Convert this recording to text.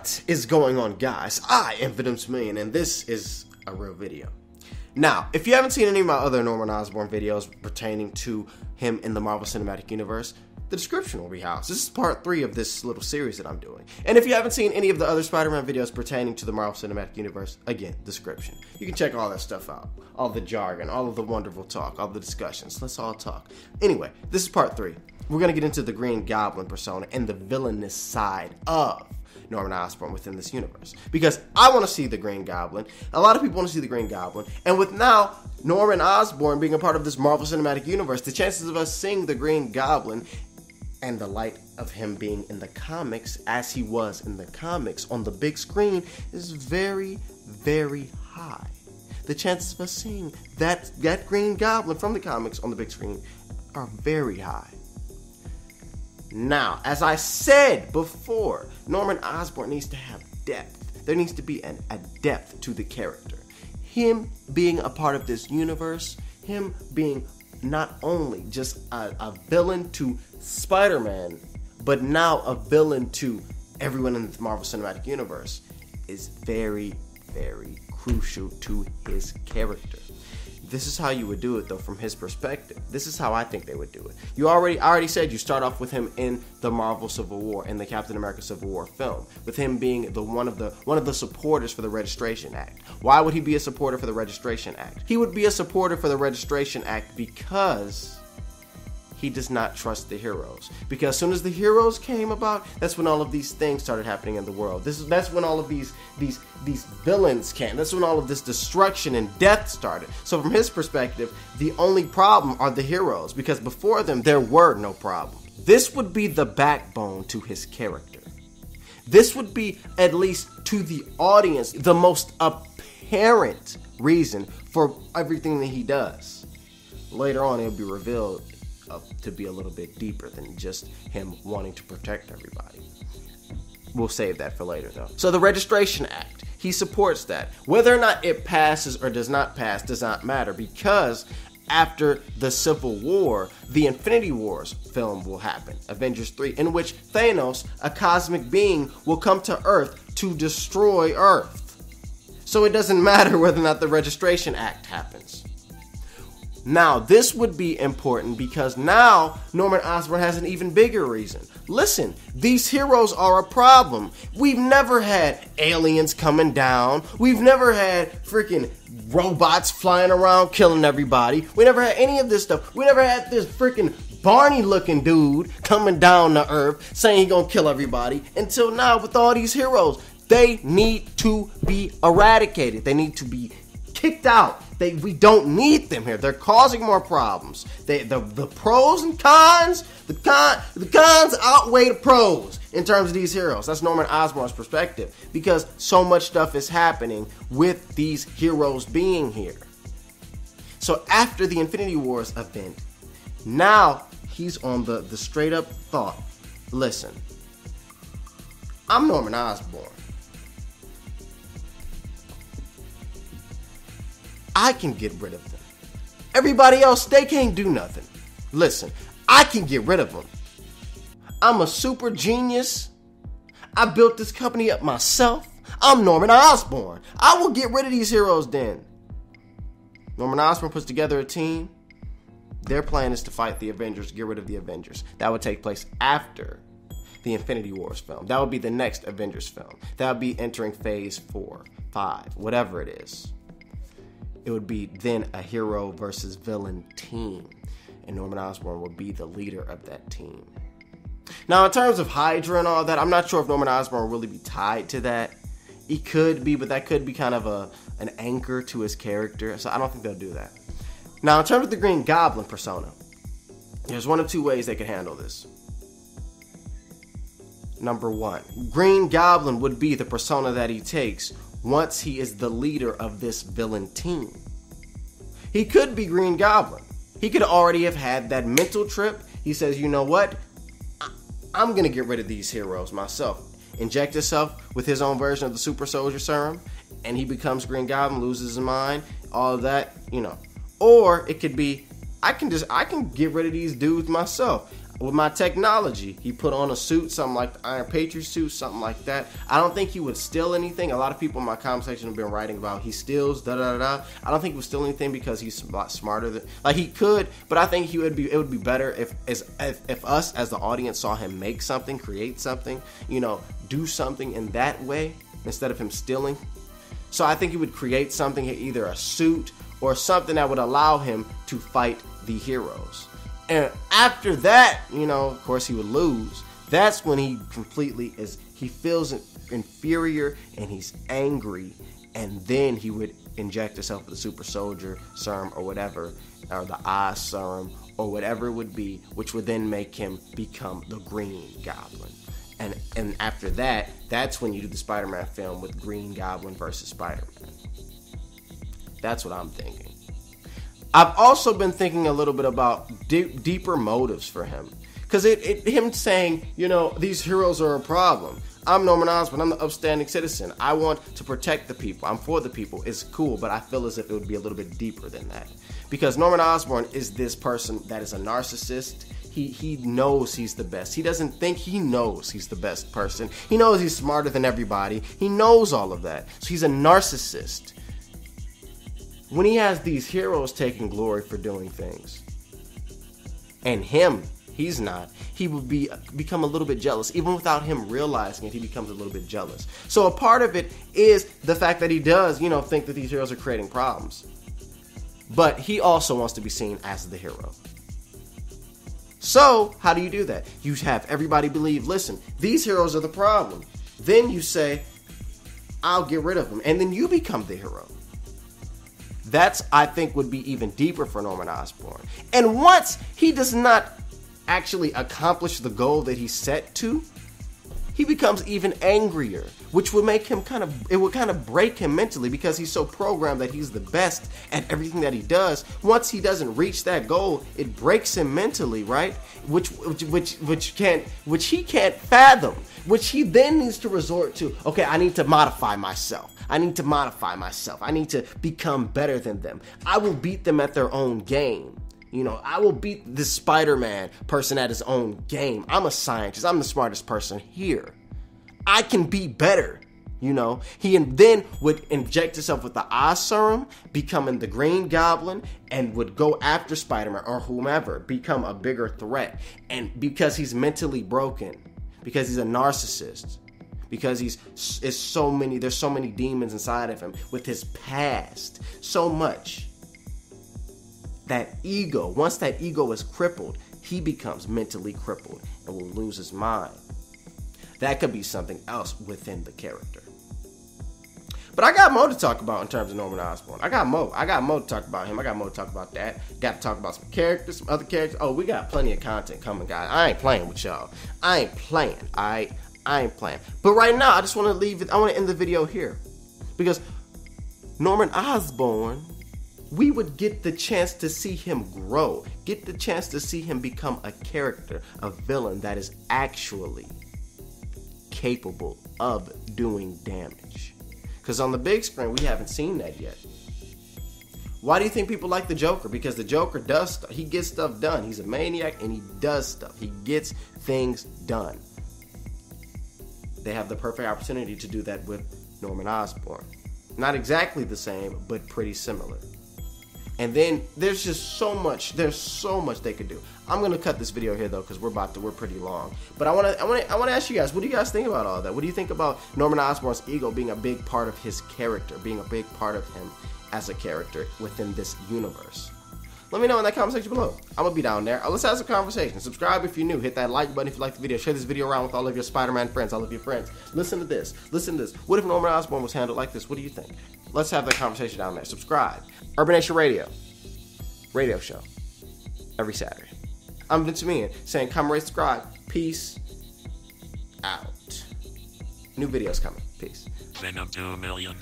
What is going on, guys? I am Venom's Million, and this is a real video. Now, if you haven't seen any of my other Norman Osborn videos pertaining to him in the Marvel Cinematic Universe, the description will be housed. This is part 3 of this little series that I'm doing. And if you haven't seen any of the other Spider-Man videos pertaining to the Marvel Cinematic Universe, again, description. You can check all that stuff out. All the jargon, all of the wonderful talk, all the discussions. Let's all talk. Anyway, this is part 3. We're going to get into the Green Goblin persona and the villainous side of Norman Osborn within this universe. Because I want to see the Green Goblin. A lot of people want to see the Green Goblin. And with now Norman Osborn being a part of this Marvel Cinematic Universe, the chances of us seeing the Green Goblin and the light of him being in the comics as he was in the comics on the big screen is very, very high. The chances of us seeing that Green Goblin from the comics on the big screen are very high. Now, as I said before, Norman Osborn needs to have depth. There needs to be a depth to the character. Him being a part of this universe, him being not only just a villain to Spider-Man, but now a villain to everyone in the Marvel Cinematic Universe is very, very crucial to his character. This is how you would do it, though, from his perspective. This is how I think they would do it. I already said you start off with him in the Marvel Civil War, in the Captain America Civil War film, with him being one of the supporters for the Registration Act. Why would he be a supporter for the Registration Act? He would be a supporter for the Registration Act because he does not trust the heroes. Because as soon as the heroes came about, that's when all of these things started happening in the world. That's when all of these villains came. That's when all of this destruction and death started. So from his perspective, the only problem are the heroes, because before them there were no problem. This would be the backbone to his character. This would be, at least to the audience, the most apparent reason for everything that he does. Later on, it'll be revealed to be a little bit deeper than just him wanting to protect everybody. We'll save that for later, though. So the Registration Act, he supports that. Whether or not it passes or does not pass does not matter, because after the Civil War, the Infinity Wars film will happen, Avengers 3, in which Thanos, a cosmic being, will come to Earth to destroy Earth. So it doesn't matter whether or not the Registration Act happens. Now, this would be important because now Norman Osborn has an even bigger reason. Listen, these heroes are a problem. We've never had aliens coming down. We've never had freaking robots flying around killing everybody. We never had any of this stuff. We never had this freaking Barney-looking dude coming down to Earth saying he's gonna kill everybody. Until now, with all these heroes, they need to be eradicated. They need to be kicked out. We don't need them here. They're causing more problems. The pros and cons, the cons outweigh the pros in terms of these heroes. That's Norman Osborn's perspective, because so much stuff is happening with these heroes being here. So after the Infinity Wars event, now he's on the straight up thought, listen, I'm Norman Osborn. I can get rid of them. Everybody else, they can't do nothing. Listen, I can get rid of them. I'm a super genius. I built this company up myself. I'm Norman Osborn. I will get rid of these heroes then. Norman Osborn puts together a team. Their plan is to fight the Avengers, get rid of the Avengers. That would take place after the Infinity Wars film. That would be the next Avengers film. That would be entering phase 4, 5, whatever it is. It would be then a hero versus villain team, and Norman Osborn would be the leader of that team. Now, in terms of Hydra and all that, I'm not sure if Norman Osborn will really be tied to that. He could be, but that could be kind of an anchor to his character, so I don't think they'll do that. Now, in terms of the Green Goblin persona, there's one of two ways they could handle this. Number 1, Green Goblin would be the persona that he takes once he is the leader of this villain team. He could be Green Goblin. He could already have had that mental trip. He says, you know what? I'm going to get rid of these heroes myself. Inject himself with his own version of the super soldier serum, and he becomes Green Goblin, loses his mind, all of that, you know. Or it could be, I can get rid of these dudes myself. with my technology, he put on a suit, something like the Iron Patriot suit, something like that. I don't think he would steal anything. A lot of people in my comment section have been writing about he steals, da-da-da-da. I don't think he would steal anything because he's a lot smarter than, like, he could, but I think it would be better if us as the audience saw him make something, create something, you know, do something in that way instead of him stealing. So I think he would create something, either a suit or something that would allow him to fight the heroes. And after that, you know, of course he would lose. That's when he completely he feels inferior and he's angry. And then he would inject himself with the super soldier serum or whatever, or the eye serum or whatever it would be, which would then make him become the Green Goblin. And after that, that's when you do the Spider-Man film with Green Goblin versus Spider-Man. That's what I'm thinking. I've also been thinking a little bit about deeper motives for him. Because him saying, you know, these heroes are a problem. I'm Norman Osborn. I'm the upstanding citizen. I want to protect the people. I'm for the people. It's cool, but I feel as if it would be a little bit deeper than that. Because Norman Osborn is this person that is a narcissist. He knows he's the best. He doesn't think he knows he's the best person. He knows he's smarter than everybody. He knows all of that. So he's a narcissist. When he has these heroes taking glory for doing things, and he's not, he would become a little bit jealous. Even without him realizing it, he becomes a little bit jealous. So a part of it is the fact that he does, you know, think that these heroes are creating problems. But he also wants to be seen as the hero. So, how do you do that? You have everybody believe, listen, these heroes are the problem. Then you say, I'll get rid of them. And then you become the hero. That's, I think, would be even deeper for Norman Osborn. And once he does not actually accomplish the goal that he set to, he becomes even angrier, which would make him kind of break him mentally, because he's so programmed that he's the best at everything that he does. Once he doesn't reach that goal, it breaks him mentally, right? Which he can't fathom, which he then needs to resort to. Okay, I need to modify myself. I need to become better than them. I will beat them at their own game. You know, I will beat this Spider-Man person at his own game. I'm a scientist. I'm the smartest person here. I can be better. You know, he then would inject himself with the eye serum, becoming the Green Goblin, and would go after Spider-Man or whomever, become a bigger threat. And because he's mentally broken, because he's a narcissist, because there's so many demons inside of him with his past, so much. That ego, once that ego is crippled, he becomes mentally crippled and will lose his mind. That could be something else within the character. But I got more to talk about in terms of Norman Osborn. I got more to talk about him. I got more to talk about that. Got to talk about some characters, some other characters. Oh, we got plenty of content coming, guys. I ain't playing with y'all. I ain't playing. I ain't playing. But right now, I just want to leave it. I want to end the video here. Because Norman Osborn, we would get the chance to see him grow, get the chance to see him become a character, a villain that is actually capable of doing damage. Because on the big screen, we haven't seen that yet. Why do you think people like the Joker? Because the Joker does stuff. He gets stuff done. He's a maniac and he does stuff. He gets things done. They have the perfect opportunity to do that with Norman Osborn. Not exactly the same, but pretty similar. And then there's just so much. There's so much they could do. I'm gonna cut this video here though, because we're pretty long. But I wanna ask you guys, what do you guys think about all that? What do you think about Norman Osborn's ego being a big part of his character, being a big part of him as a character within this universe? Let me know in that comment section below. I'm gonna be down there. Let's have some conversation. Subscribe if you're new. Hit that like button if you like the video. Share this video around with all of your Spider-Man friends, all of your friends. Listen to this. Listen to this. What if Norman Osborn was handled like this? What do you think? Let's have that conversation down there. Subscribe. Urban Nation Radio show every Saturday. I'm Vince Meehan saying come rate, subscribe. Peace out. New videos coming. Peace. Venom 2 million.